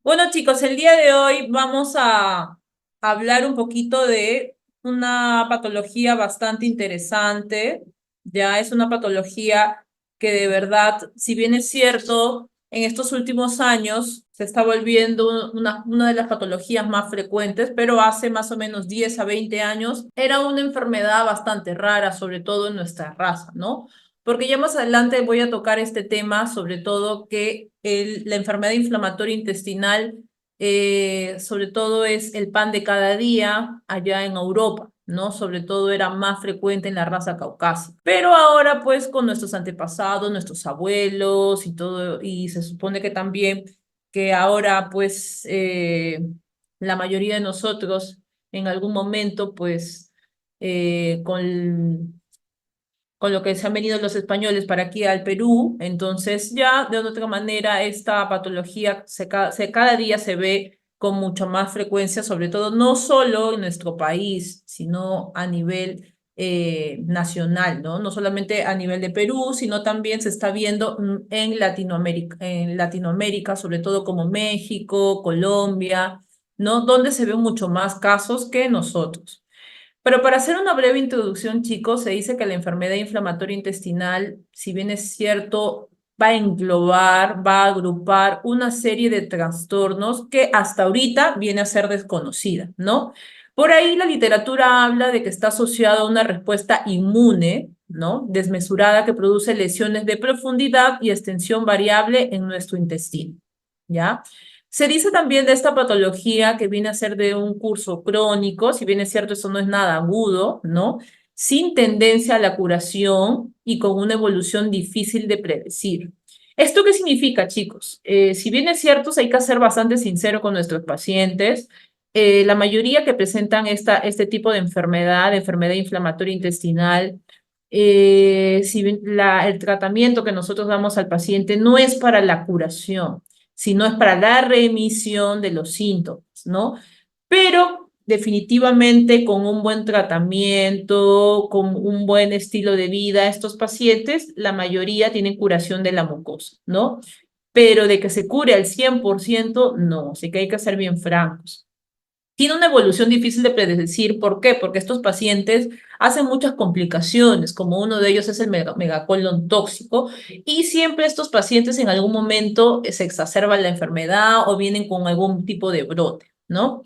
Bueno, chicos, el día de hoy vamos a hablar un poquito de una patología bastante interesante. Ya es una patología que de verdad, si bien es cierto, en estos últimos años se está volviendo una de las patologías más frecuentes, pero hace más o menos 10 a 20 años era una enfermedad bastante rara, sobre todo en nuestra raza, ¿no? Porque ya más adelante voy a tocar este tema, sobre todo que la enfermedad inflamatoria intestinal, sobre todo es el pan de cada día allá en Europa, ¿no? Sobre todo era más frecuente en la raza caucásica. Pero ahora, pues, con nuestros antepasados, nuestros abuelos y todo, y se supone que también que ahora, pues, la mayoría de nosotros en algún momento, pues, con lo que se han venido los españoles para aquí al Perú, entonces ya de otra manera esta patología cada día se ve con mucho más frecuencia, sobre todo no solo en nuestro país, sino a nivel nacional, ¿no? No solamente a nivel de Perú, sino también se está viendo en Latinoamérica, sobre todo como México, Colombia, ¿no? Donde se ven mucho más casos que nosotros. Pero para hacer una breve introducción, chicos, se dice que la enfermedad inflamatoria intestinal, si bien es cierto, va a englobar, va a agrupar una serie de trastornos que hasta ahorita viene a ser desconocida, ¿no? Por ahí la literatura habla de que está asociada a una respuesta inmune, ¿no? Desmesurada que produce lesiones de profundidad y extensión variable en nuestro intestino, ¿ya? Se dice también de esta patología que viene a ser de un curso crónico, si bien es cierto, eso no es nada agudo, ¿no? Sin tendencia a la curación y con una evolución difícil de predecir. ¿Esto qué significa, chicos? Si bien es cierto, hay que ser bastante sincero con nuestros pacientes. La mayoría que presentan este tipo de enfermedad inflamatoria intestinal, si bien el tratamiento que nosotros damos al paciente no es para la curación, sino es para la remisión de los síntomas, ¿no? Pero definitivamente con un buen tratamiento, con un buen estilo de vida, estos pacientes, la mayoría tienen curación de la mucosa, ¿no? Pero de que se cure al 100%, no, así que hay que ser bien francos. Tiene una evolución difícil de predecir. ¿Por qué? Porque estos pacientes hacen muchas complicaciones, como uno de ellos es el megacolon tóxico, y siempre estos pacientes en algún momento se exacerba la enfermedad o vienen con algún tipo de brote, ¿no?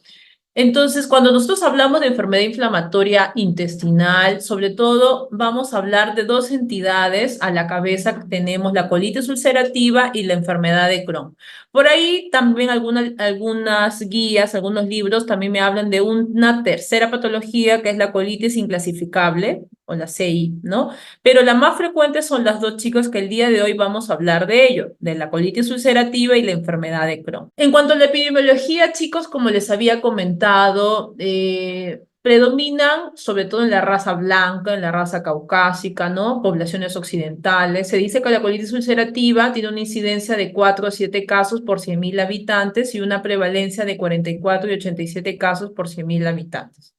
Entonces, cuando nosotros hablamos de enfermedad inflamatoria intestinal, sobre todo vamos a hablar de dos entidades a la cabeza que tenemos, la colitis ulcerativa y la enfermedad de Crohn. Por ahí también algunas guías, algunos libros también me hablan de una tercera patología que es la colitis inclasificable o la CI, ¿no? Pero la más frecuente son las dos chicos que el día de hoy vamos a hablar de ello, de la colitis ulcerativa y la enfermedad de Crohn. En cuanto a la epidemiología, chicos, como les había comentado, predominan sobre todo en la raza blanca, en la raza caucásica, ¿no? Poblaciones occidentales. Se dice que la colitis ulcerativa tiene una incidencia de 4 a 7 casos por 100.000 habitantes y una prevalencia de 44 y 87 casos por 100.000 habitantes.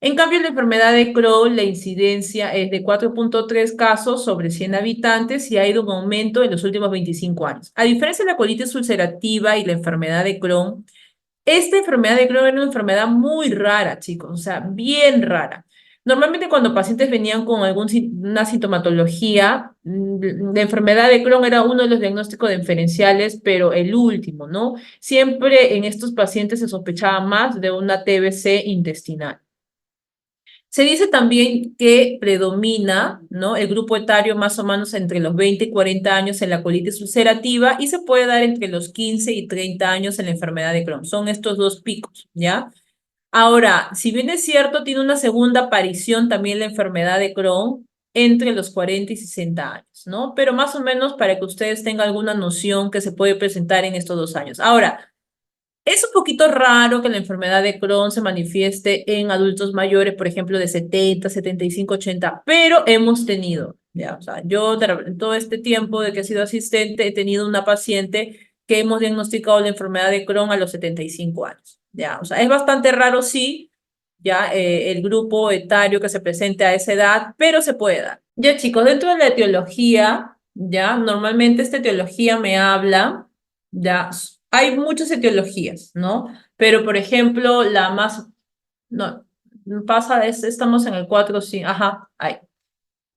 En cambio, la enfermedad de Crohn, la incidencia es de 4,3 casos sobre 100 habitantes y ha ido en aumento en los últimos 25 años. A diferencia de la colitis ulcerativa y la enfermedad de Crohn, esta enfermedad de Crohn era una enfermedad muy rara, chicos, o sea, bien rara. Normalmente cuando pacientes venían con una sintomatología, la enfermedad de Crohn era uno de los diagnósticos diferenciales, pero el último, ¿no? Siempre en estos pacientes se sospechaba más de una TBC intestinal. Se dice también que predomina, ¿no? El grupo etario más o menos entre los 20 y 40 años en la colitis ulcerativa y se puede dar entre los 15 y 30 años en la enfermedad de Crohn. Son estos dos picos, ¿ya? Ahora, si bien es cierto, tiene una segunda aparición también la enfermedad de Crohn entre los 40 y 60 años, ¿no? Pero más o menos para que ustedes tengan alguna noción que se puede presentar en estos 2 años. Ahora, es un poquito raro que la enfermedad de Crohn se manifieste en adultos mayores, por ejemplo, de 70, 75, 80, pero hemos tenido, ya, o sea, yo en todo este tiempo de que he sido asistente he tenido una paciente que hemos diagnosticado la enfermedad de Crohn a los 75 años, ya, o sea, es bastante raro, sí, ya, el grupo etario que se presente a esa edad, pero se puede dar. Ya, chicos, dentro de la etiología, ya, normalmente esta etiología me habla, ya, hay muchas etiologías, ¿no? Pero, por ejemplo, la más, no, pasa, estamos en el 4, sí, ajá, ahí.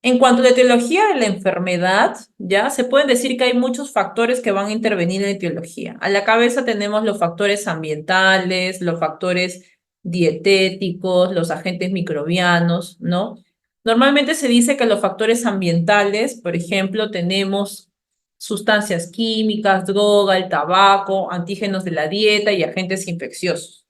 En cuanto a la etiología de la enfermedad, ya se puede decir que hay muchos factores que van a intervenir en la etiología. A la cabeza tenemos los factores ambientales, los factores dietéticos, los agentes microbianos, ¿no? Normalmente se dice que los factores ambientales, por ejemplo, tenemos sustancias químicas, droga, el tabaco, antígenos de la dieta y agentes infecciosos,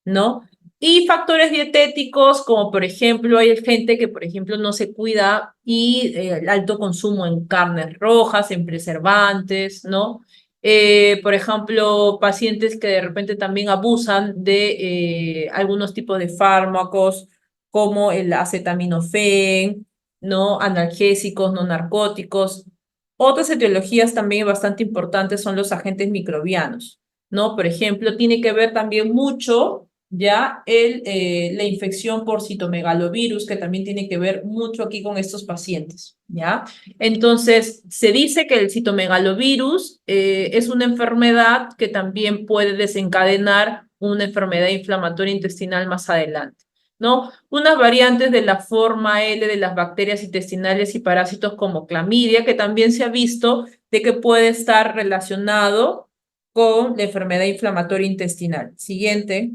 ¿no? Y factores dietéticos, como por ejemplo, hay gente que, por ejemplo, no se cuida y el alto consumo en carnes rojas, en preservantes, ¿no? Por ejemplo, pacientes que de repente también abusan de algunos tipos de fármacos, como el acetaminofén, ¿no? Analgésicos, no narcóticos. Otras etiologías también bastante importantes son los agentes microbianos, ¿no? Por ejemplo, tiene que ver también mucho ya la infección por citomegalovirus, que también tiene que ver mucho aquí con estos pacientes, ¿ya? Entonces, se dice que el citomegalovirus es una enfermedad que también puede desencadenar una enfermedad inflamatoria intestinal más adelante, ¿no? Unas variantes de la forma L de las bacterias intestinales y parásitos como clamidia, que también se ha visto de que puede estar relacionado con la enfermedad inflamatoria intestinal. Siguiente.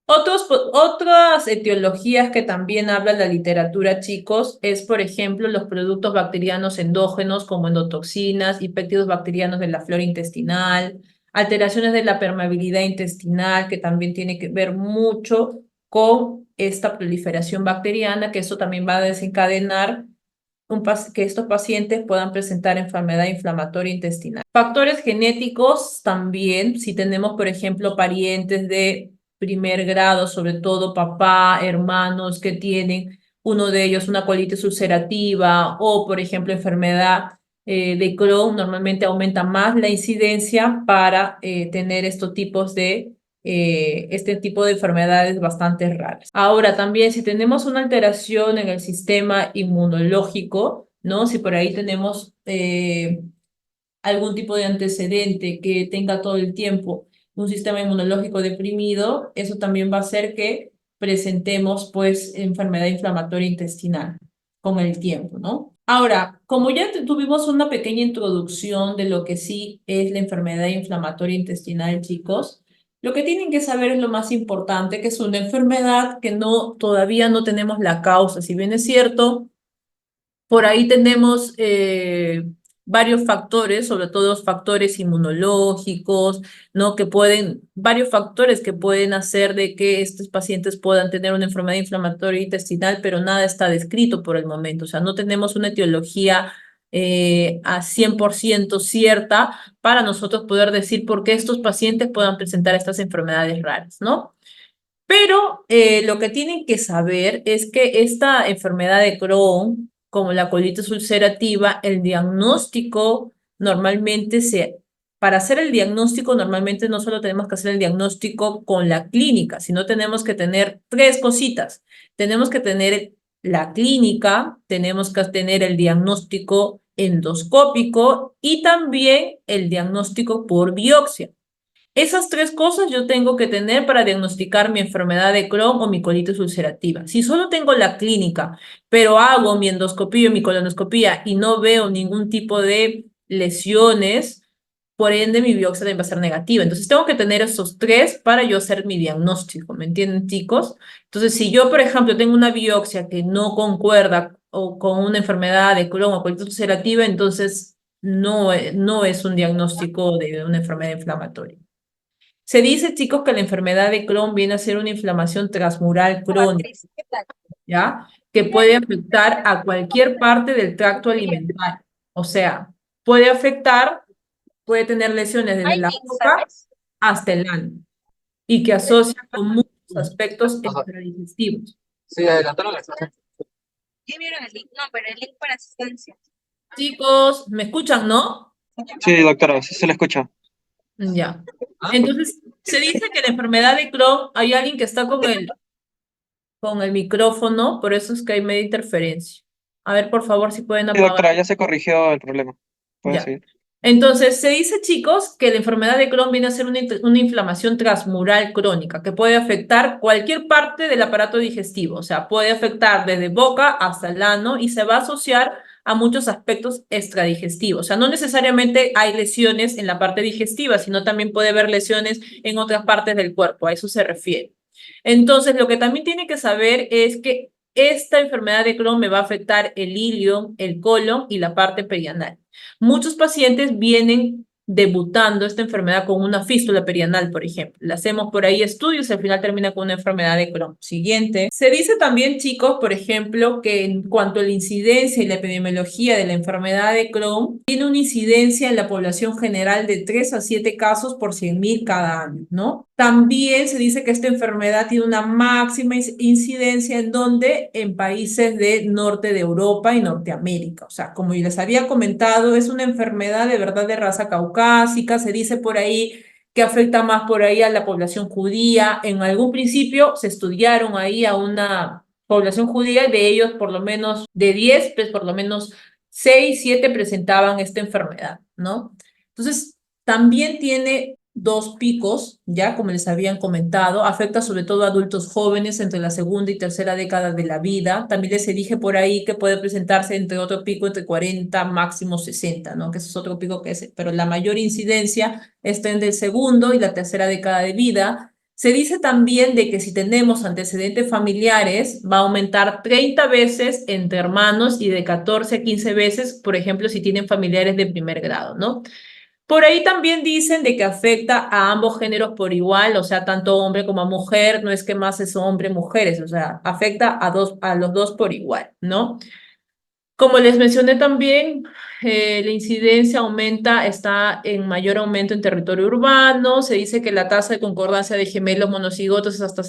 Otras etiologías que también habla la literatura, chicos, es, por ejemplo, los productos bacterianos endógenos como endotoxinas y péptidos bacterianos de la flora intestinal, alteraciones de la permeabilidad intestinal, que también tiene que ver mucho con esta proliferación bacteriana, que eso también va a desencadenar que estos pacientes puedan presentar enfermedad inflamatoria intestinal. Factores genéticos también, si tenemos, por ejemplo, parientes de primer grado, sobre todo papá, hermanos que tienen uno de ellos una colitis ulcerativa o, por ejemplo, enfermedad de Crohn, normalmente aumenta más la incidencia para tener estos tipos de este tipo de enfermedades bastante raras. Ahora, también si tenemos una alteración en el sistema inmunológico, ¿no? Si por ahí tenemos algún tipo de antecedente que tenga todo el tiempo un sistema inmunológico deprimido, eso también va a hacer que presentemos pues enfermedad inflamatoria intestinal con el tiempo, ¿no? Ahora, como ya tuvimos una pequeña introducción de lo que sí es la enfermedad inflamatoria intestinal, chicos, lo que tienen que saber es lo más importante, que es una enfermedad que todavía no tenemos la causa. Si bien es cierto, por ahí tenemos varios factores, sobre todo factores inmunológicos, ¿no? Varios factores que pueden hacer de que estos pacientes puedan tener una enfermedad inflamatoria intestinal, pero nada está descrito por el momento. O sea, no tenemos una etiología a 100% cierta para nosotros poder decir por qué estos pacientes puedan presentar estas enfermedades raras, ¿no? Pero lo que tienen que saber es que esta enfermedad de Crohn, como la colitis ulcerativa, el diagnóstico normalmente para hacer el diagnóstico normalmente no solo tenemos que hacer el diagnóstico con la clínica, sino tenemos que tener tres cositas. Tenemos que tener la clínica, tenemos que tener el diagnóstico endoscópico y también el diagnóstico por biopsia. Esas tres cosas yo tengo que tener para diagnosticar mi enfermedad de Crohn o mi colitis ulcerativa. Si solo tengo la clínica, pero hago mi endoscopía, mi colonoscopía y no veo ningún tipo de lesiones, por ende mi biopsia también va a ser negativa. Entonces tengo que tener esos tres para yo hacer mi diagnóstico, ¿me entienden, chicos? Entonces, si yo, por ejemplo, tengo una biopsia que no concuerda o con una enfermedad de Crohn o colitis ulcerativa, entonces no es un diagnóstico de una enfermedad inflamatoria. Se dice, chicos, que la enfermedad de Crohn viene a ser una inflamación transmural crónica, ¿ya? Que puede afectar a cualquier parte del tracto alimentario. O sea, puede tener lesiones desde la boca hasta el ano y que asocia con muchos aspectos Ajá. extradigestivos. Sí, adelantaron la ¿Ya vieron el link? No, pero el link para asistencia. Chicos, ¿me escuchan, no? Sí, doctora, sí se le escucha. Ya. Entonces, se dice que la enfermedad de Crohn, hay alguien que está con el micrófono, por eso es que hay media interferencia. A ver, por favor, si pueden Sí, doctora, apagar. ya se corrigió el problema. Puede Ya. seguir. Entonces, se dice, chicos, que la enfermedad de Crohn viene a ser una inflamación transmural crónica que puede afectar cualquier parte del aparato digestivo, o sea, puede afectar desde boca hasta el ano y se va a asociar a muchos aspectos extradigestivos. O sea, no necesariamente hay lesiones en la parte digestiva, sino también puede haber lesiones en otras partes del cuerpo, a eso se refiere. Entonces, lo que también tiene que saber es que esta enfermedad de Crohn me va a afectar el ilion, el colon y la parte perianal. Muchos pacientes vienen debutando esta enfermedad con una fístula perianal, por ejemplo. Le hacemos por ahí estudios y al final termina con una enfermedad de Crohn. Siguiente. Se dice también, chicos, por ejemplo, que en cuanto a la incidencia y la epidemiología de la enfermedad de Crohn, tiene una incidencia en la población general de 3 a 7 casos por 100.000 cada año, ¿no? También se dice que esta enfermedad tiene una máxima incidencia en donde en países del norte de Europa y Norteamérica. O sea, como yo les había comentado, es una enfermedad de verdad de raza caucásica. Se dice por ahí que afecta más por ahí a la población judía. En algún principio se estudiaron ahí a una población judía y de ellos por lo menos de 10, pues por lo menos 6, 7 presentaban esta enfermedad, ¿no? Entonces, también tiene dos picos, ya como les habían comentado, afecta sobre todo a adultos jóvenes entre la segunda y tercera década de la vida. También les dije por ahí que puede presentarse entre otro pico entre 40, máximo 60, ¿no? Que ese es otro pico que es, pero la mayor incidencia está entre el segundo y la tercera década de vida. Se dice también de que si tenemos antecedentes familiares, va a aumentar 30 veces entre hermanos y de 14 a 15 veces, por ejemplo, si tienen familiares de primer grado, ¿no? Por ahí también dicen de que afecta a ambos géneros por igual, o sea, tanto hombre como a mujer, no es que más es hombre, mujeres, o sea, afecta a los dos por igual, ¿no? Como les mencioné también, la incidencia aumenta, está en mayor aumento en territorio urbano, se dice que la tasa de concordancia de gemelos monocigotos es hasta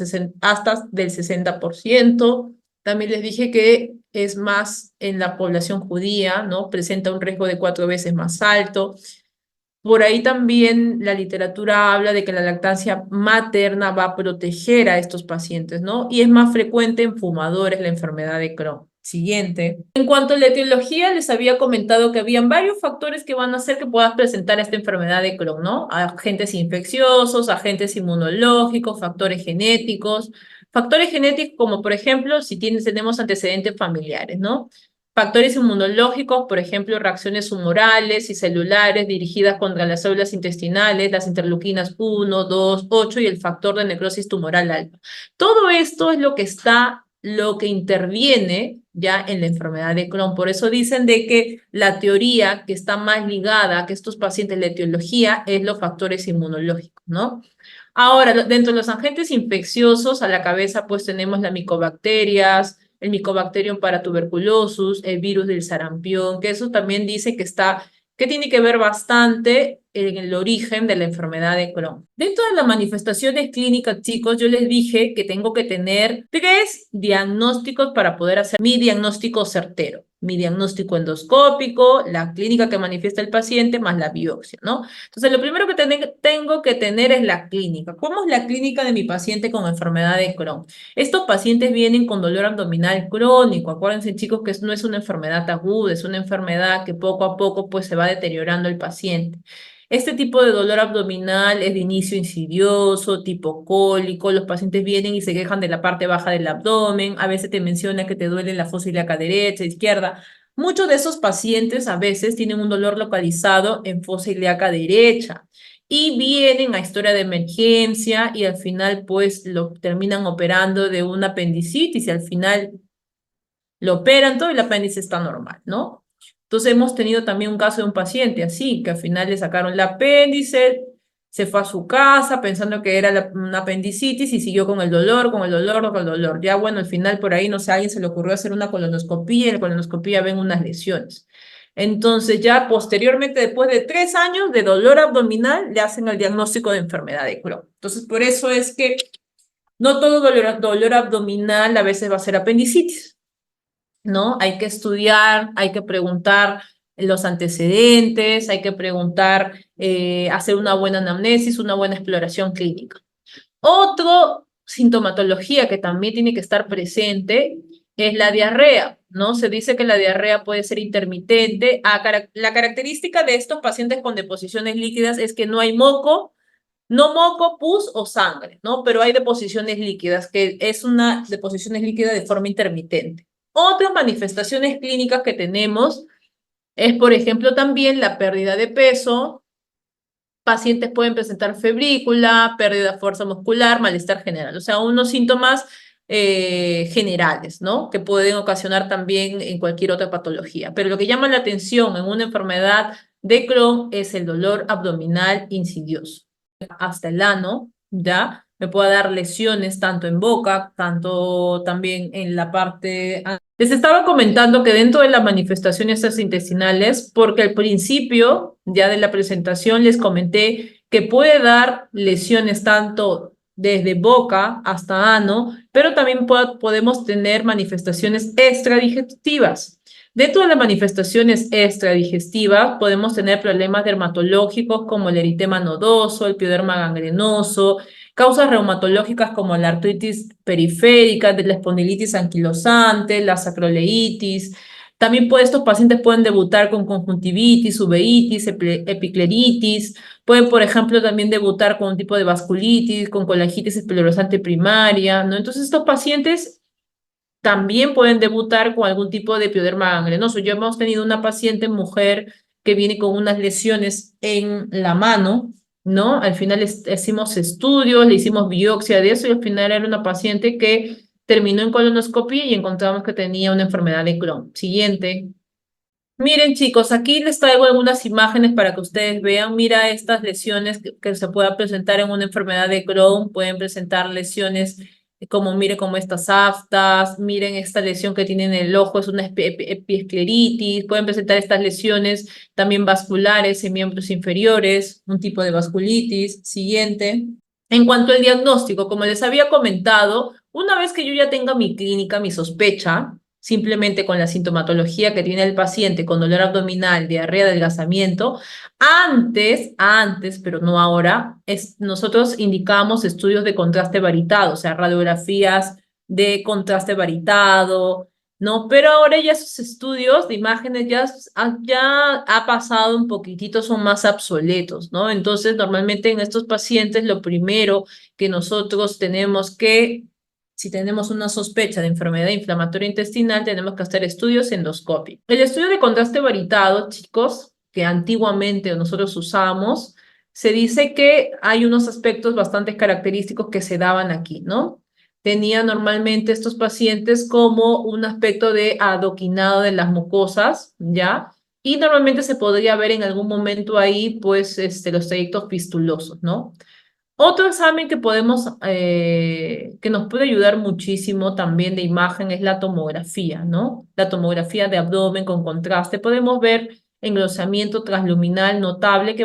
del 60%. También les dije que es más en la población judía, ¿no? Presenta un riesgo de 4 veces más alto. Por ahí también la literatura habla de que la lactancia materna va a proteger a estos pacientes, ¿no? Y es más frecuente en fumadores la enfermedad de Crohn. Siguiente. En cuanto a la etiología, les había comentado que habían varios factores que van a hacer que puedas presentar esta enfermedad de Crohn, ¿no? Agentes infecciosos, agentes inmunológicos, factores genéticos. Factores genéticos como, por ejemplo, si tenemos antecedentes familiares, ¿no? Factores inmunológicos, por ejemplo, reacciones humorales y celulares dirigidas contra las células intestinales, las interleuquinas 1, 2, 8 y el factor de necrosis tumoral alfa. Todo esto es lo que interviene ya en la enfermedad de Crohn. Por eso dicen de que la teoría que está más ligada a que estos pacientes, la etiología, es los factores inmunológicos, ¿no? Ahora, dentro de los agentes infecciosos, a la cabeza pues tenemos las micobacterias, el Mycobacterium paratuberculosis, el virus del sarampión, que eso también dice que tiene que ver bastante en el origen de la enfermedad de Crohn. Dentro de las manifestaciones clínicas, chicos, yo les dije que tengo que tener 3 diagnósticos para poder hacer mi diagnóstico certero. Mi diagnóstico endoscópico, la clínica que manifiesta el paciente, más la biopsia, ¿no? Entonces, lo primero que tengo que tener es la clínica. ¿Cómo es la clínica de mi paciente con enfermedad de Crohn? Estos pacientes vienen con dolor abdominal crónico. Acuérdense, chicos, que no es una enfermedad aguda, es una enfermedad que poco a poco pues, se va deteriorando el paciente. Este tipo de dolor abdominal es de inicio insidioso, tipo cólico. Los pacientes vienen y se quejan de la parte baja del abdomen. A veces te menciona que te duele la fosa ilíaca derecha, izquierda. Muchos de esos pacientes a veces tienen un dolor localizado en fosa ilíaca derecha y vienen a historia de emergencia y al final pues lo terminan operando de una apendicitis y al final lo operan todo y el apéndice está normal, ¿no? Entonces hemos tenido también un caso de un paciente así, que al final le sacaron el apéndice, se fue a su casa pensando que era una apendicitis y siguió con el dolor, con el dolor, con el dolor. Ya bueno, al final por ahí, no sé, a alguien se le ocurrió hacer una colonoscopía y en la colonoscopía ven unas lesiones. Entonces ya posteriormente, después de 3 años de dolor abdominal, le hacen el diagnóstico de enfermedad de Crohn. Entonces por eso es que no todo dolor abdominal a veces va a ser apendicitis. ¿No? Hay que estudiar, hay que preguntar los antecedentes, hay que preguntar, hacer una buena anamnesis, una buena exploración clínica. Otro sintomatología que también tiene que estar presente es la diarrea, ¿no? Se dice que la diarrea puede ser intermitente. La característica de estos pacientes con deposiciones líquidas es que no hay moco, no moco, pus o sangre, ¿no? Pero hay deposiciones líquidas, que es una deposiciones líquidas de forma intermitente. Otras manifestaciones clínicas que tenemos es, por ejemplo, también la pérdida de peso. Pacientes pueden presentar febrícula, pérdida de fuerza muscular, malestar general, o sea, unos síntomas generales, ¿no? Que pueden ocasionar también en cualquier otra patología. Pero lo que llama la atención en una enfermedad de Crohn es el dolor abdominal insidioso. Hasta el ano, ¿ya? Me puede dar lesiones tanto en boca, tanto también en la parte... Les estaba comentando que dentro de las manifestaciones intestinales, porque al principio ya de la presentación les comenté que puede dar lesiones tanto desde boca hasta ano, pero también podemos tener manifestaciones extradigestivas. Dentro de las manifestaciones extradigestivas podemos tener problemas dermatológicos como el eritema nodoso, el pioderma gangrenoso, causas reumatológicas como la artritis periférica, de la espondilitis anquilosante, la sacroleitis. También estos pacientes pueden debutar con conjuntivitis, uveitis, epicleritis. Pueden, por ejemplo, también debutar con un tipo de vasculitis, con colangitis esclerosante primaria, ¿no? Entonces, estos pacientes también pueden debutar con algún tipo de pioderma gangrenoso. Yo hemos tenido una paciente mujer que viene con unas lesiones en la mano, ¿no? Al final hicimos estudios, le hicimos biopsia de eso y al final era una paciente que terminó en colonoscopia y encontramos que tenía una enfermedad de Crohn. Siguiente. Miren, chicos, aquí les traigo algunas imágenes para que ustedes vean. Mira estas lesiones que se puedan presentar en una enfermedad de Crohn. Pueden presentar lesiones como, miren, como estas aftas. Miren esta lesión que tiene en el ojo, es una epiescleritis. Pueden presentar estas lesiones también vasculares en miembros inferiores, un tipo de vasculitis. Siguiente. En cuanto al diagnóstico, como les había comentado, una vez que yo ya tenga mi clínica, mi sospecha, simplemente con la sintomatología que tiene el paciente, con dolor abdominal, diarrea, adelgazamiento, antes, pero no ahora, nosotros indicamos estudios de contraste varitado, o sea, radiografías de contraste varitado, ¿no? Pero ahora ya esos estudios de imágenes ya ha pasado un poquitito, son más obsoletos, ¿no? Entonces, normalmente en estos pacientes, lo primero que nosotros tenemos que, si tenemos una sospecha de enfermedad inflamatoria intestinal, tenemos que hacer estudios endoscópicos. El estudio de contraste varitado, chicos, que antiguamente nosotros usamos, se dice que hay unos aspectos bastante característicos que se daban aquí, ¿no? Tenía normalmente estos pacientes como un aspecto de adoquinado de las mucosas, ¿ya? Y normalmente se podría ver en algún momento ahí, pues, los trayectos fistulosos, ¿no? Otro examen que que nos puede ayudar muchísimo también de imagen es la tomografía, ¿no? La tomografía de abdomen con contraste. Podemos ver engrosamiento transluminal notable que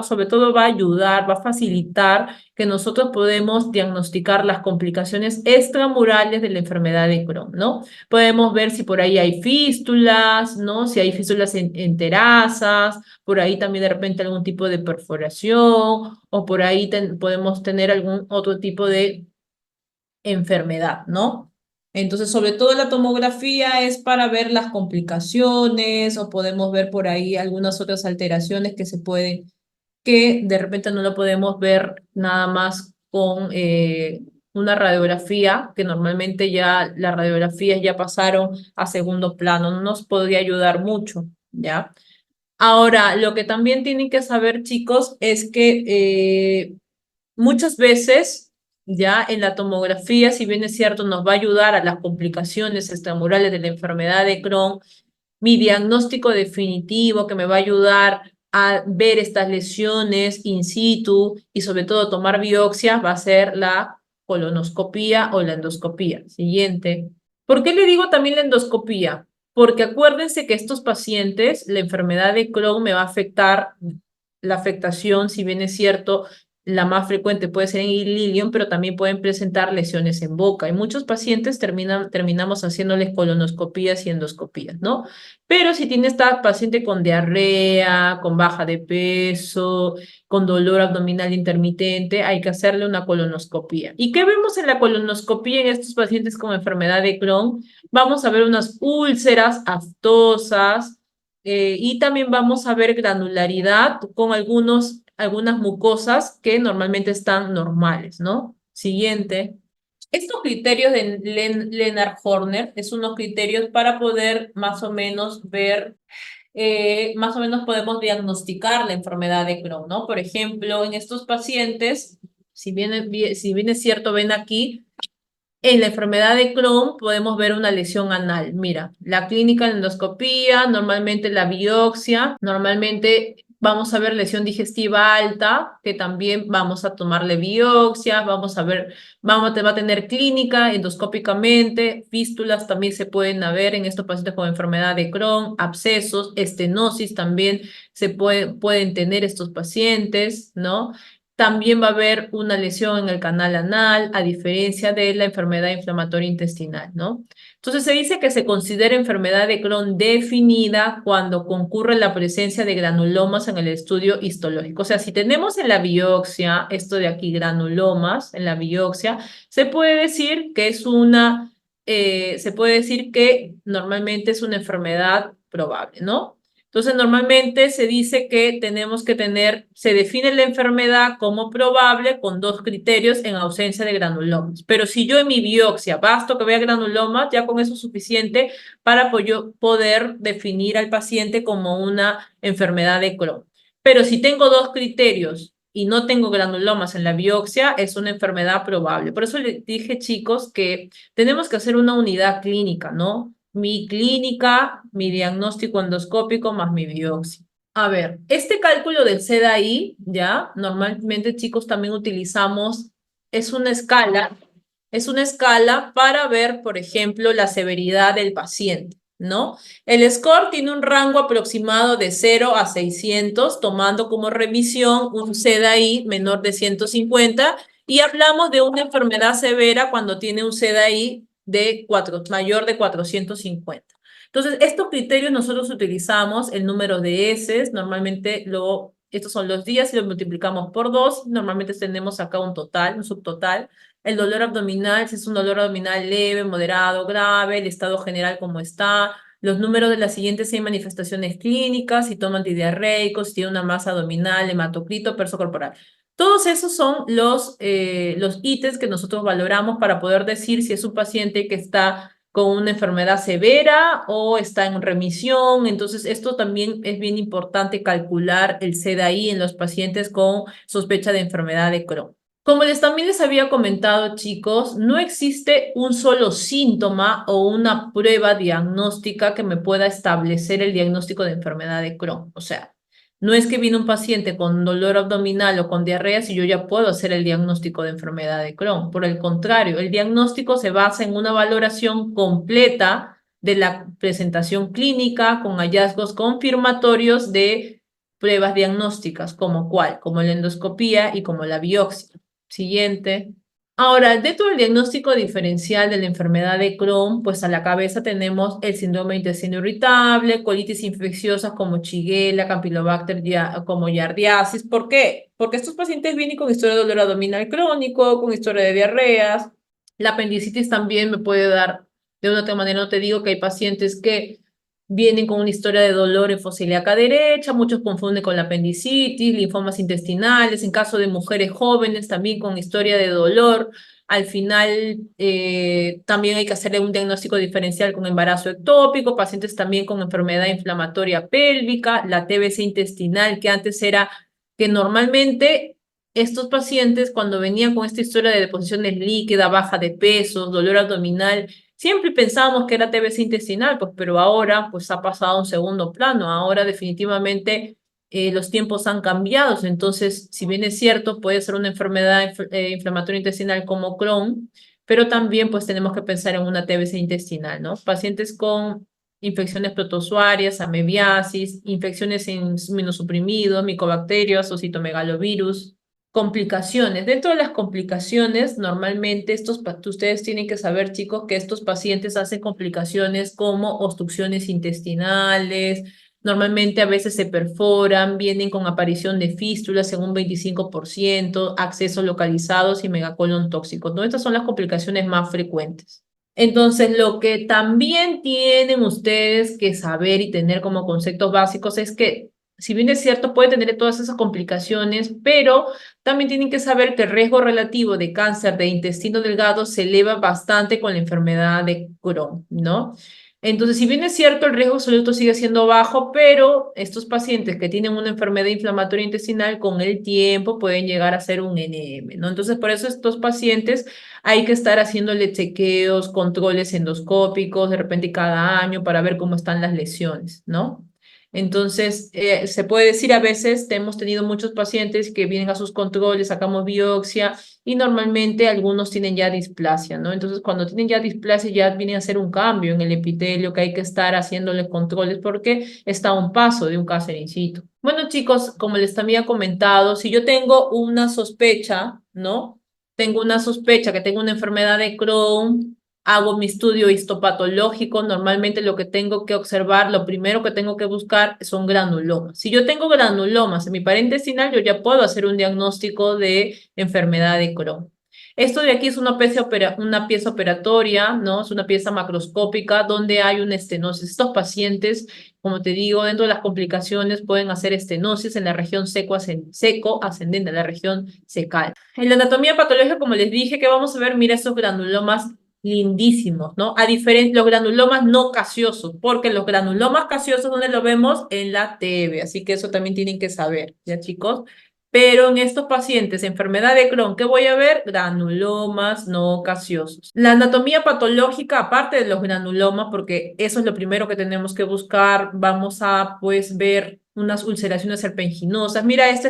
sobre todo va a ayudar, va a facilitar que nosotros podemos diagnosticar las complicaciones extramurales de la enfermedad de Crohn, ¿no? Podemos ver si por ahí hay fístulas, ¿no? Si hay fístulas enterazas, por ahí también de repente algún tipo de perforación o por ahí podemos tener algún otro tipo de enfermedad, ¿no? Entonces, sobre todo la tomografía es para ver las complicaciones o podemos ver por ahí algunas otras alteraciones que se pueden, que de repente no lo podemos ver nada más con una radiografía, que normalmente ya las radiografías ya pasaron a segundo plano, no nos podría ayudar mucho, ¿ya? Ahora, lo que también tienen que saber, chicos, es que muchas veces ya en la tomografía, si bien es cierto, nos va a ayudar a las complicaciones extramurales de la enfermedad de Crohn, mi diagnóstico definitivo que me va a ayudar a ver estas lesiones in situ y sobre todo tomar biopsias va a ser la colonoscopía o la endoscopía. Siguiente. ¿Por qué le digo también la endoscopía? Porque acuérdense que estos pacientes, la enfermedad de Crohn me va a afectar, la afectación, si bien es cierto, la más frecuente puede ser en ileum, pero también pueden presentar lesiones en boca. Y muchos pacientes terminamos haciéndoles colonoscopías y endoscopías, ¿no? Pero si tiene esta paciente con diarrea, con baja de peso, con dolor abdominal intermitente, hay que hacerle una colonoscopía. ¿Y qué vemos en la colonoscopía en estos pacientes con enfermedad de Crohn? Vamos a ver unas úlceras aftosas, y también vamos a ver granularidad con algunas mucosas que normalmente están normales, ¿no? Siguiente. Estos criterios de Lennart Horner es unos criterios para poder más o menos ver, más o menos podemos diagnosticar la enfermedad de Crohn, ¿no? Por ejemplo, en estos pacientes, si bien es cierto, ven aquí, en la enfermedad de Crohn podemos ver una lesión anal. Mira, la clínica de endoscopía, normalmente la biopsia, normalmente vamos a ver lesión digestiva alta, que también vamos a tomarle biopsias, vamos a ver, va a tener clínica endoscópicamente, fístulas también se pueden ver en estos pacientes con enfermedad de Crohn, abscesos, estenosis también pueden tener estos pacientes, ¿no? También va a haber una lesión en el canal anal, a diferencia de la enfermedad inflamatoria intestinal, ¿no? Entonces se dice que se considera enfermedad de Crohn definida cuando concurre la presencia de granulomas en el estudio histológico. O sea, si tenemos en la biopsia, esto de aquí, granulomas en la biopsia, se puede decir que se puede decir que normalmente es una enfermedad probable, ¿no? Entonces, normalmente se dice que se define la enfermedad como probable con dos criterios en ausencia de granulomas. Pero si yo en mi biopsia basto que vea granulomas, ya con eso es suficiente para yo poder definir al paciente como una enfermedad de Crohn. Pero si tengo dos criterios y no tengo granulomas en la biopsia, es una enfermedad probable. Por eso les dije, chicos, que tenemos que hacer una unidad clínica, ¿no? Mi clínica, mi diagnóstico endoscópico más mi biopsia. A ver, este cálculo del CDAI, ya, normalmente chicos también utilizamos, es una escala, es una escala para ver, por ejemplo, la severidad del paciente, ¿no? El score tiene un rango aproximado de 0 a 600, tomando como revisión un CDAI menor de 150, y hablamos de una enfermedad severa cuando tiene un CDAI mayor de 450. Entonces, estos criterios nosotros utilizamos el número de heces, normalmente estos son los días y lo multiplicamos por 2, normalmente tenemos acá un total, un subtotal. El dolor abdominal, si es un dolor abdominal leve, moderado, grave, el estado general como está, los números de las siguientes 6 manifestaciones clínicas, si toma antidiarreicos, si tiene una masa abdominal, hematocrito, peso corporal. Todos esos son los ítems que nosotros valoramos para poder decir si es un paciente que está con una enfermedad severa o está en remisión. Entonces, esto también es bien importante calcular el CDAI en los pacientes con sospecha de enfermedad de Crohn. Como también les había comentado, chicos, no existe un solo síntoma o una prueba diagnóstica que me pueda establecer el diagnóstico de enfermedad de Crohn. O sea, no es que viene un paciente con dolor abdominal o con diarreas y yo ya puedo hacer el diagnóstico de enfermedad de Crohn. Por el contrario, el diagnóstico se basa en una valoración completa de la presentación clínica con hallazgos confirmatorios de pruebas diagnósticas, como cuál, como la endoscopía y como la biopsia. Siguiente. Ahora, dentro del diagnóstico diferencial de la enfermedad de Crohn, pues a la cabeza tenemos el síndrome de intestino irritable, colitis infecciosas como Shigella, Campylobacter como Yardiasis. ¿Por qué? Porque estos pacientes vienen con historia de dolor abdominal crónico, con historia de diarreas. La apendicitis también me puede dar, de una otra manera, no te digo que hay pacientes que vienen con una historia de dolor en fosa ilíaca derecha, muchos confunden con la apendicitis, linfomas intestinales, en caso de mujeres jóvenes también con historia de dolor. Al final también hay que hacerle un diagnóstico diferencial con embarazo ectópico, pacientes también con enfermedad inflamatoria pélvica, la TBC intestinal, que antes era que normalmente estos pacientes cuando venían con esta historia de deposiciones líquidas, baja de peso, dolor abdominal, siempre pensábamos que era TBC intestinal, pues, pero ahora pues ha pasado a un segundo plano. Ahora definitivamente los tiempos han cambiado. Entonces, si bien es cierto, puede ser una enfermedad inflamatoria intestinal como Crohn, pero también pues tenemos que pensar en una TBC intestinal, ¿no? Pacientes con infecciones protozoarias, amebiasis, infecciones en inmunosuprimidos, micobacterias o citomegalovirus. Complicaciones. Dentro de las complicaciones, normalmente ustedes tienen que saber, chicos, que estos pacientes hacen complicaciones como obstrucciones intestinales, normalmente a veces se perforan, vienen con aparición de fístulas en un 25%, accesos localizados y megacolon tóxico, ¿no? Estas son las complicaciones más frecuentes. Entonces, lo que también tienen ustedes que saber y tener como conceptos básicos es que, si bien es cierto, puede tener todas esas complicaciones, pero también tienen que saber que el riesgo relativo de cáncer de intestino delgado se eleva bastante con la enfermedad de Crohn, ¿no? Entonces, si bien es cierto, el riesgo absoluto sigue siendo bajo, pero estos pacientes que tienen una enfermedad inflamatoria intestinal con el tiempo pueden llegar a ser un NM, ¿no? Entonces, por eso estos pacientes hay que estar haciéndole chequeos, controles endoscópicos, de repente cada año para ver cómo están las lesiones, ¿no? Entonces, se puede decir a veces, hemos tenido muchos pacientes que vienen a sus controles, sacamos biopsia y normalmente algunos tienen ya displasia, ¿no? Entonces, cuando tienen ya displasia ya viene a ser un cambio en el epitelio que hay que estar haciéndole controles porque está a un paso de un cáncer in situ. Bueno, chicos, como les había comentado, si yo tengo una sospecha, ¿no? Tengo una sospecha que tengo una enfermedad de Crohn, hago mi estudio histopatológico, normalmente lo que tengo que observar, lo primero que tengo que buscar son granulomas. Si yo tengo granulomas en mi pared intestinal, yo ya puedo hacer un diagnóstico de enfermedad de Crohn. Esto de aquí es una pieza operatoria, ¿no? Es una pieza macroscópica donde hay una estenosis. Estos pacientes, como te digo, dentro de las complicaciones pueden hacer estenosis en la región seco ascendente, en la región secal. En la anatomía patológica, como les dije, que vamos a ver, mira estos granulomas lindísimos, ¿no? A diferencia, los granulomas no casiosos, porque los granulomas casiosos, ¿dónde lo vemos? En la TV, así que eso también tienen que saber, ¿ya, chicos? Pero en estos pacientes, enfermedad de Crohn, ¿qué voy a ver? Granulomas no casiosos. La anatomía patológica, aparte de los granulomas, porque eso es lo primero que tenemos que buscar, vamos a, pues, ver unas ulceraciones serpenginosas. Mira, esta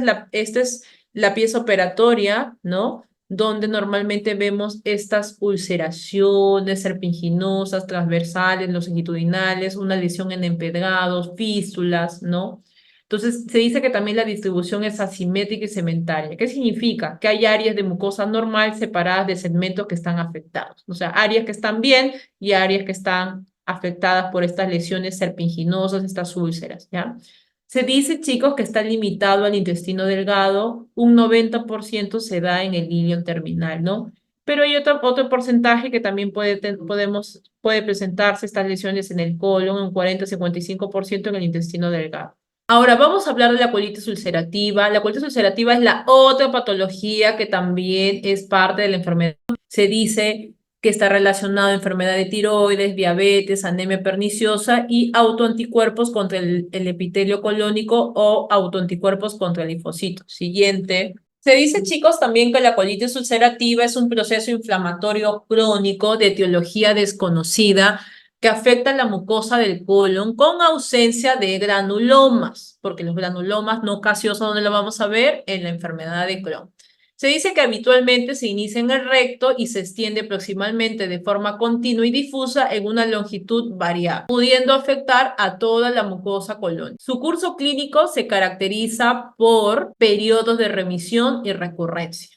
es la pieza operatoria, ¿no? Donde normalmente vemos estas ulceraciones serpiginosas, transversales, longitudinales, una lesión en empedrados, fístulas, ¿no? Entonces, se dice que también la distribución es asimétrica y segmentaria. ¿Qué significa? Que hay áreas de mucosa normal separadas de segmentos que están afectados. O sea, áreas que están bien y áreas que están afectadas por estas lesiones serpiginosas, estas úlceras, ¿ya? Se dice, chicos, que está limitado al intestino delgado, un 90% se da en el ilion terminal, ¿no? Pero hay otro porcentaje que también puede presentarse estas lesiones en el colon, un 40-55% en el intestino delgado. Ahora vamos a hablar de la colitis ulcerativa. La colitis ulcerativa es la otra patología que también es parte de la enfermedad. Se dice que está relacionado a enfermedad de tiroides, diabetes, anemia perniciosa y autoanticuerpos contra el epitelio colónico o autoanticuerpos contra el linfocito. Siguiente. Se dice, chicos, también que la colitis ulcerativa es un proceso inflamatorio crónico de etiología desconocida que afecta la mucosa del colon con ausencia de granulomas, porque los granulomas no casiosos, ¿dónde lo vamos a ver? En la enfermedad de Crohn. Se dice que habitualmente se inicia en el recto y se extiende proximalmente de forma continua y difusa en una longitud variable, pudiendo afectar a toda la mucosa colónica. Su curso clínico se caracteriza por periodos de remisión y recurrencia.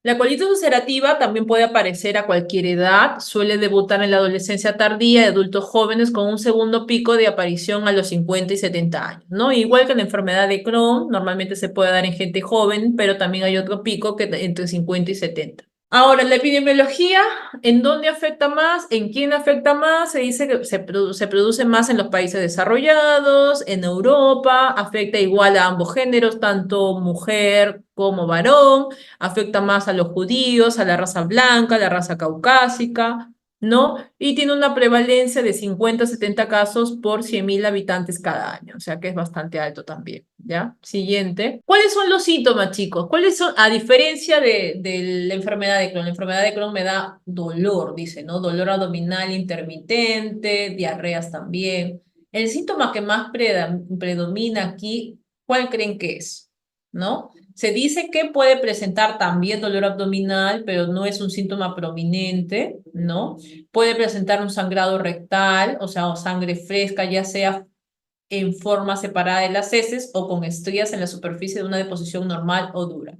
La colitis ulcerativa también puede aparecer a cualquier edad, suele debutar en la adolescencia tardía de adultos jóvenes con un segundo pico de aparición a los 50 y 70 años, ¿no? Igual que la enfermedad de Crohn, normalmente se puede dar en gente joven, pero también hay otro pico que entre 50 y 70. Ahora, la epidemiología, ¿en dónde afecta más? ¿En quién afecta más? Se dice que se produce más en los países desarrollados, en Europa, afecta igual a ambos géneros, tanto mujer como varón, afecta más a los judíos, a la raza blanca, a la raza caucásica, ¿no? Y tiene una prevalencia de 50 a 70 casos por 100.000 habitantes cada año, o sea que es bastante alto también, ¿ya? Siguiente. ¿Cuáles son los síntomas, chicos? ¿Cuáles son, a diferencia de la enfermedad de Crohn? La enfermedad de Crohn me da dolor, dice, ¿no? Dolor abdominal intermitente, diarreas también. El síntoma que más predomina aquí, ¿cuál creen que es? ¿No? Se dice que puede presentar también dolor abdominal, pero no es un síntoma prominente, ¿no? Puede presentar un sangrado rectal, o sea, o sangre fresca, ya sea en forma separada de las heces o con estrías en la superficie de una deposición normal o dura.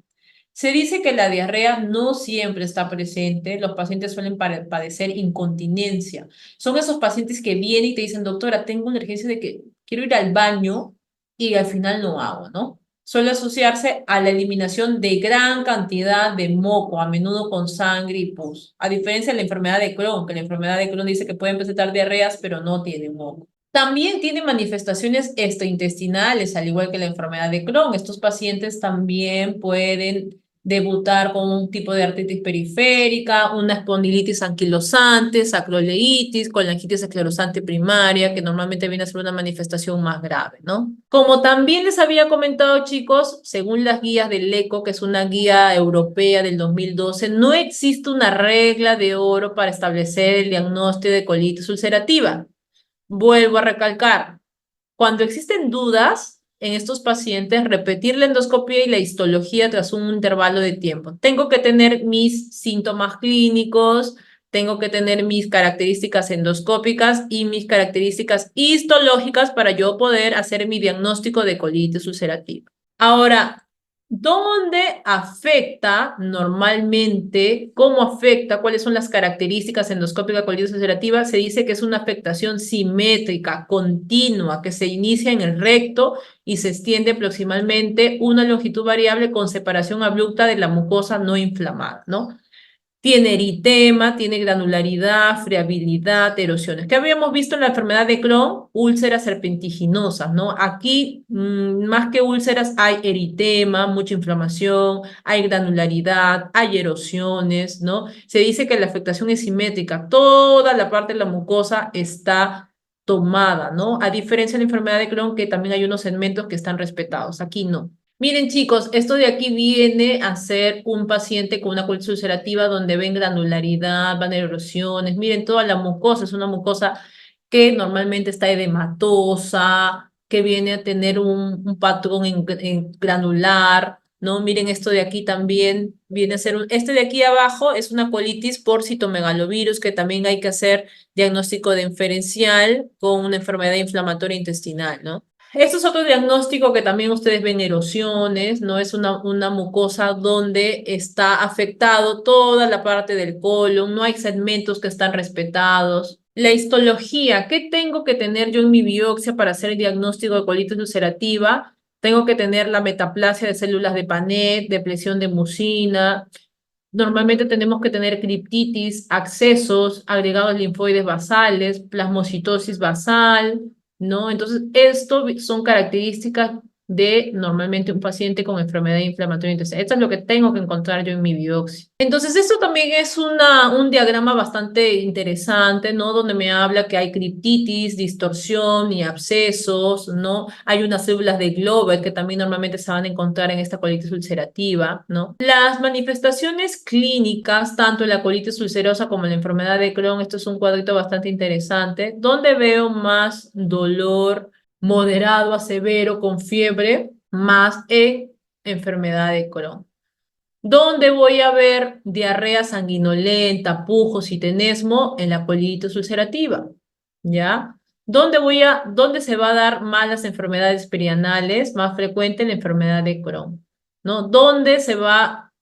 Se dice que la diarrea no siempre está presente, los pacientes suelen padecer incontinencia. Son esos pacientes que vienen y te dicen, doctora, tengo una urgencia de que quiero ir al baño y al final no hago, ¿no? Suele asociarse a la eliminación de gran cantidad de moco, a menudo con sangre y pus. A diferencia de la enfermedad de Crohn, que la enfermedad de Crohn dice que pueden presentar diarreas, pero no tiene moco. También tiene manifestaciones intestinales, al igual que la enfermedad de Crohn. Estos pacientes también pueden debutar con un tipo de artritis periférica, una espondilitis anquilosante, sacroileitis, colangitis esclerosante primaria, que normalmente viene a ser una manifestación más grave, ¿no? Como también les había comentado, chicos, según las guías del ECO, que es una guía europea del 2012, no existe una regla de oro para establecer el diagnóstico de colitis ulcerativa. Vuelvo a recalcar, cuando existen dudas en estos pacientes, repetir la endoscopia y la histología tras un intervalo de tiempo. Tengo que tener mis síntomas clínicos, tengo que tener mis características endoscópicas y mis características histológicas para yo poder hacer mi diagnóstico de colitis ulcerativa. Ahora, ¿dónde afecta normalmente? ¿Cómo afecta? ¿Cuáles son las características endoscópicas de colitis ulcerativa? Se dice que es una afectación simétrica, continua, que se inicia en el recto y se extiende aproximadamente una longitud variable con separación abrupta de la mucosa no inflamada, ¿no? Tiene eritema, tiene granularidad, friabilidad, erosiones. ¿Qué habíamos visto en la enfermedad de Crohn? Úlceras serpentiginosas, ¿no? Aquí, más que úlceras, hay eritema, mucha inflamación, hay granularidad, hay erosiones, ¿no? Se dice que la afectación es simétrica. Toda la parte de la mucosa está tomada, ¿no? A diferencia de la enfermedad de Crohn, que también hay unos segmentos que están respetados. Aquí no. Miren, chicos, esto de aquí viene a ser un paciente con una colitis ulcerativa donde ven granularidad, van a erosiones. Miren, toda la mucosa es una mucosa que normalmente está edematosa, que viene a tener un patrón en granular, ¿no? Miren, esto de aquí también viene a ser este de aquí abajo es una colitis por citomegalovirus, que también hay que hacer diagnóstico diferencial con una enfermedad inflamatoria intestinal, ¿no? Esto es otro diagnóstico que también ustedes ven erosiones, ¿no? Es una mucosa donde está afectado toda la parte del colon, no hay segmentos que están respetados. La histología, ¿qué tengo que tener yo en mi biopsia para hacer el diagnóstico de colitis ulcerativa? Tengo que tener la metaplasia de células de Panet, depresión de mucina. Normalmente tenemos que tener criptitis, abscesos, agregados linfoides basales, plasmocitosis basal, ¿no? Entonces, esto son características de normalmente un paciente con enfermedad inflamatoria intestinal. Esto es lo que tengo que encontrar yo en mi biopsia. Entonces, esto también es un diagrama bastante interesante, ¿no? Donde me habla que hay criptitis, distorsión y abscesos, ¿no? Hay unas células de Glover que también normalmente se van a encontrar en esta colitis ulcerativa, ¿no? Las manifestaciones clínicas, tanto en la colitis ulcerosa como en la enfermedad de Crohn, esto es un cuadrito bastante interesante, donde veo más dolor moderado a severo con fiebre, más en enfermedad de Crohn. ¿Dónde voy a ver diarrea sanguinolenta, pujos y tenesmo? En la colitis ulcerativa, ¿ya? ¿Dónde se va a dar más las enfermedades perianales? Más frecuente en la enfermedad de Crohn, ¿no? ¿Dónde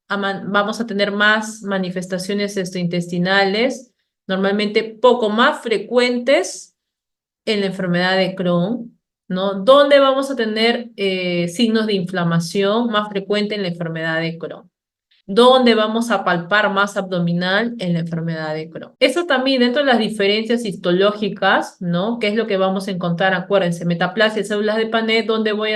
vamos a tener más manifestaciones intestinales? Normalmente poco más frecuentes en la enfermedad de Crohn, ¿no? ¿Dónde vamos a tener signos de inflamación más frecuente en la enfermedad de Crohn? ¿Dónde vamos a palpar más abdominal? En la enfermedad de Crohn. Eso también dentro de las diferencias histológicas, ¿no? ¿Qué es lo que vamos a encontrar? Acuérdense, metaplasia, células de Panet, ¿dónde voy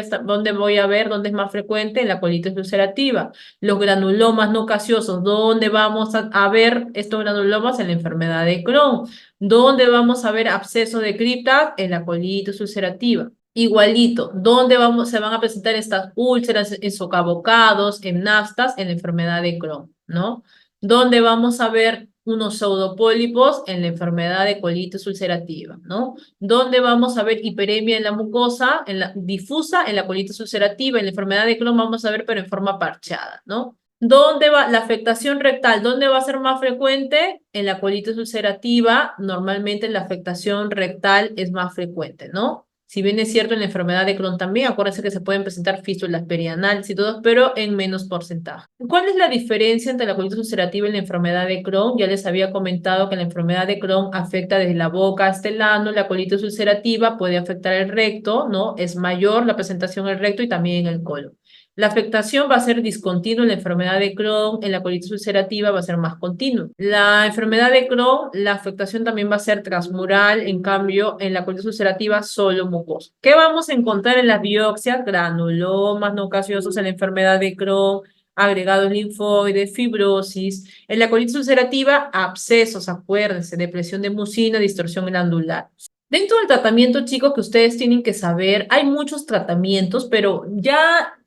a ver? ¿Dónde es más frecuente? En la colitis ulcerativa. Los granulomas no caseosos, ¿dónde vamos a ver estos granulomas? En la enfermedad de Crohn. ¿Dónde vamos a ver abscesos de cripta? En la colitis ulcerativa. Igualito, ¿dónde se van a presentar estas úlceras en socavocados, en naftas? En la enfermedad de Crohn, ¿no? ¿Dónde vamos a ver unos pseudopólipos? En la enfermedad de colitis ulcerativa, ¿no? ¿Dónde vamos a ver hiperemia en la mucosa, difusa en la colitis ulcerativa? En la enfermedad de Crohn vamos a ver, pero en forma parchada, ¿no? ¿Dónde va la afectación rectal? ¿Dónde va a ser más frecuente? En la colitis ulcerativa, normalmente la afectación rectal es más frecuente, ¿no? Si bien es cierto en la enfermedad de Crohn también, acuérdense que se pueden presentar fístulas perianales y todo, pero en menos porcentaje. ¿Cuál es la diferencia entre la colitis ulcerativa y la enfermedad de Crohn? Ya les había comentado que la enfermedad de Crohn afecta desde la boca hasta el ano, la colitis ulcerativa puede afectar el recto, ¿no? Es mayor la presentación en el recto y también en el colon. La afectación va a ser discontinua en la enfermedad de Crohn, en la colitis ulcerativa va a ser más continua. La enfermedad de Crohn, la afectación también va a ser transmural, en cambio, en la colitis ulcerativa solo mucosa. ¿Qué vamos a encontrar en las biopsias? Granulomas no gaseosos en la enfermedad de Crohn, agregados linfoides, fibrosis. En la colitis ulcerativa, abscesos, acuérdense, depresión de mucina, distorsión glandular. Dentro del tratamiento, chicos, que ustedes tienen que saber, hay muchos tratamientos, pero ya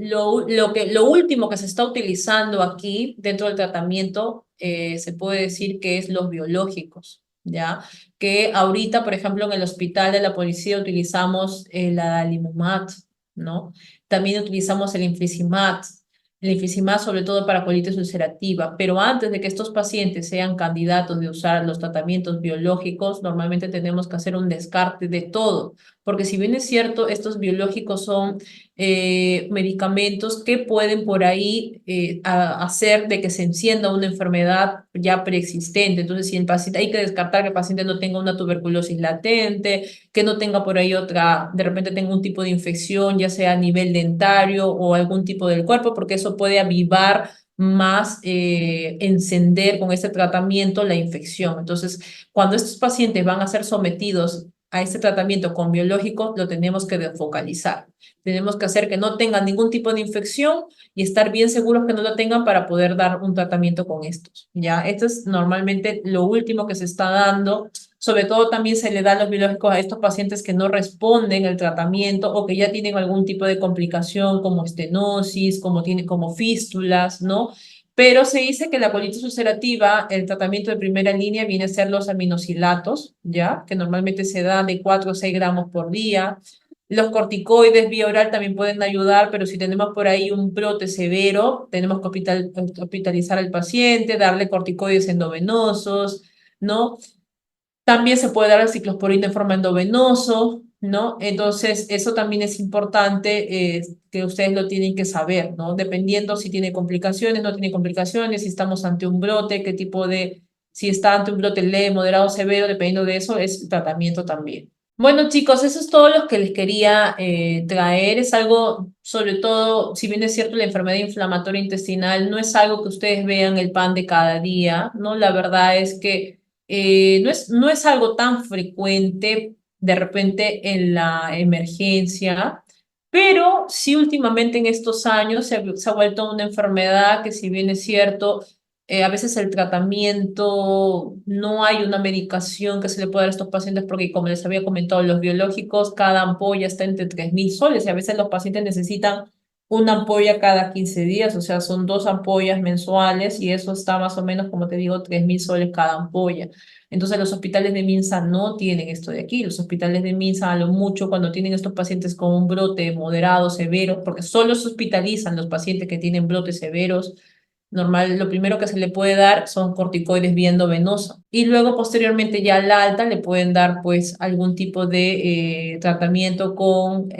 lo último que se está utilizando aquí dentro del tratamiento se puede decir que es los biológicos, ¿ya? Que ahorita, por ejemplo, en el hospital de la policía utilizamos la adalimumab, ¿no? También utilizamos el infliximab sobre todo para colitis ulcerativa, pero antes de que estos pacientes sean candidatos de usar los tratamientos biológicos, normalmente tenemos que hacer un descarte de todo, porque si bien es cierto, estos biológicos son medicamentos que pueden por ahí hacer de que se encienda una enfermedad ya preexistente. Entonces, si el paciente, hay que descartar que el paciente no tenga una tuberculosis latente, que no tenga por ahí otra, de repente tenga un tipo de infección, ya sea a nivel dentario o algún tipo del cuerpo, porque eso puede avivar más, encender con este tratamiento la infección. Entonces, cuando estos pacientes van a ser sometidos a este tratamiento con biológicos, lo tenemos que desfocalizar. Tenemos que hacer que no tengan ningún tipo de infección y estar bien seguros que no lo tengan para poder dar un tratamiento con estos, ¿ya? Esto es normalmente lo último que se está dando. Sobre todo también se le dan los biológicos a estos pacientes que no responden al tratamiento o que ya tienen algún tipo de complicación como estenosis, como fístulas, ¿no? Pero se dice que la colitis ulcerativa, el tratamiento de primera línea viene a ser los aminosilatos, ¿ya? Que normalmente se da de 4 o 6 gramos por día. Los corticoides vía oral también pueden ayudar, pero si tenemos por ahí un brote severo, tenemos que hospitalizar al paciente, darle corticoides endovenosos, ¿no? También se puede dar el ciclosporina en forma endovenoso, ¿no? Entonces, eso también es importante que ustedes lo tienen que saber, ¿no? Dependiendo si tiene complicaciones, no tiene complicaciones, si estamos ante un brote, qué tipo de, si está ante un brote leve, moderado, severo, dependiendo de eso, es el tratamiento también. Bueno, chicos, eso es todo lo que les quería traer. Es algo, sobre todo, si bien es cierto, la enfermedad inflamatoria intestinal no es algo que ustedes vean el pan de cada día, ¿no? La verdad es que no es algo tan frecuente de repente en la emergencia, pero sí últimamente en estos años se ha vuelto una enfermedad que si bien es cierto, a veces el tratamiento, no hay una medicación que se le pueda dar a estos pacientes porque como les había comentado, los biológicos, cada ampolla está entre 3.000 soles y a veces los pacientes necesitan una ampolla cada 15 días, o sea, son 2 ampollas mensuales y eso está más o menos, como te digo, 3.000 soles cada ampolla. Entonces los hospitales de Minsa no tienen esto de aquí. Los hospitales de Minsa a lo mucho cuando tienen estos pacientes con un brote moderado, severo, porque solo se hospitalizan los pacientes que tienen brotes severos. Normal, lo primero que se le puede dar son corticoides vía endovenosa. Y luego, posteriormente, ya a la alta le pueden dar, pues, algún tipo de tratamiento con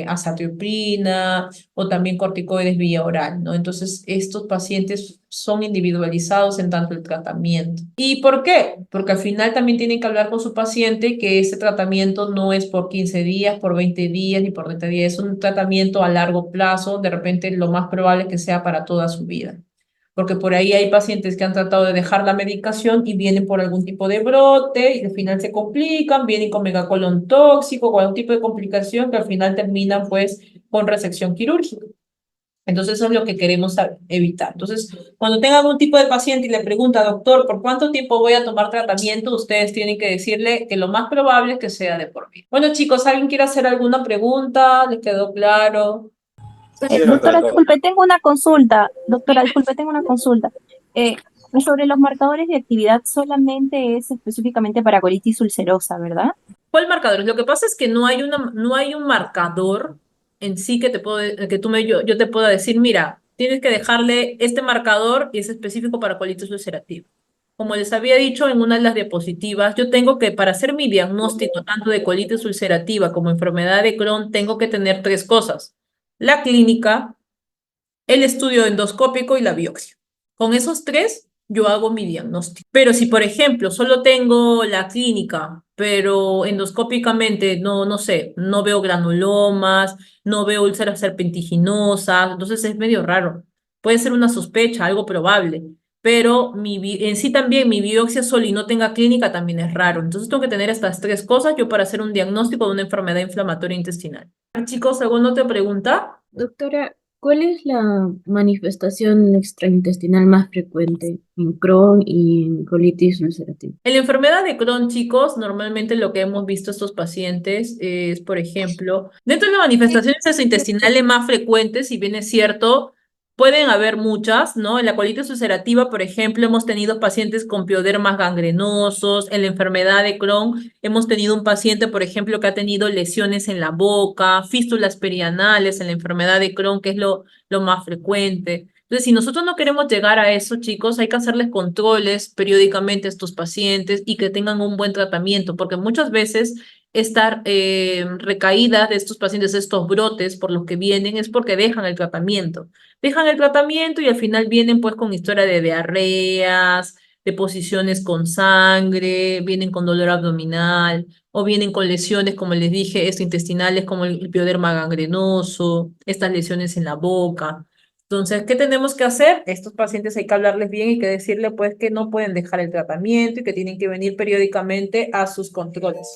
azathioprina o también corticoides vía oral, ¿no? Entonces, estos pacientes son individualizados en tanto el tratamiento. ¿Y por qué? Porque al final también tienen que hablar con su paciente que ese tratamiento no es por 15 días, por 20 días ni por 30 días, es un tratamiento a largo plazo, de repente lo más probable es que sea para toda su vida porque por ahí hay pacientes que han tratado de dejar la medicación y vienen por algún tipo de brote y al final se complican, vienen con megacolon tóxico, con algún tipo de complicación que al final terminan pues con resección quirúrgica. Entonces eso es lo que queremos evitar. Entonces, cuando tenga algún tipo de paciente y le pregunta, doctor, ¿por cuánto tiempo voy a tomar tratamiento? Ustedes tienen que decirle que lo más probable es que sea de por vida. Bueno, chicos, ¿alguien quiere hacer alguna pregunta? ¿Les quedó claro? Doctora, disculpe, tengo una consulta. Doctora, disculpe, tengo una consulta. Eh, sobre los marcadores de actividad solamente es específicamente para colitis ulcerosa, ¿verdad? ¿Cuál marcador? Lo que pasa es que no hay un marcador en sí que yo te pueda decir, mira, tienes que dejarle este marcador y es específico para colitis ulcerativa. Como les había dicho en una de las diapositivas, yo tengo que, para hacer mi diagnóstico tanto de colitis ulcerativa como enfermedad de Crohn, tengo que tener tres cosas: la clínica, el estudio endoscópico y la biopsia. Con esos tres, yo hago mi diagnóstico. Pero si, por ejemplo, solo tengo la clínica, pero endoscópicamente no sé, no veo granulomas, no veo úlceras serpentiginosas, entonces es medio raro. Puede ser una sospecha, algo probable, pero en sí también mi biopsia solo y no tenga clínica también es raro. Entonces tengo que tener estas tres cosas yo para hacer un diagnóstico de una enfermedad inflamatoria intestinal. Chicos, ¿alguna otra pregunta? Doctora, ¿cuál es la manifestación extraintestinal más frecuente en Crohn y en colitis ulcerativa? En la enfermedad de Crohn, chicos, normalmente lo que hemos visto estos pacientes es, por ejemplo, dentro de las manifestaciones intestinales más frecuentes, si bien es cierto, pueden haber muchas, ¿no? En la colitis ulcerativa, por ejemplo, hemos tenido pacientes con piodermas gangrenosos. En la enfermedad de Crohn, hemos tenido un paciente, por ejemplo, que ha tenido lesiones en la boca, fístulas perianales en la enfermedad de Crohn, que es lo más frecuente. Entonces, si nosotros no queremos llegar a eso, chicos, hay que hacerles controles periódicamente a estos pacientes y que tengan un buen tratamiento, porque muchas veces esta recaída de estos pacientes, estos brotes por los que vienen, es porque dejan el tratamiento. Dejan el tratamiento y al final vienen pues con historia de diarreas, de posiciones con sangre, vienen con dolor abdominal o vienen con lesiones, como les dije, intestinales como el pioderma gangrenoso, estas lesiones en la boca. Entonces, ¿qué tenemos que hacer? Estos pacientes hay que hablarles bien y que decirles pues que no pueden dejar el tratamiento y que tienen que venir periódicamente a sus controles.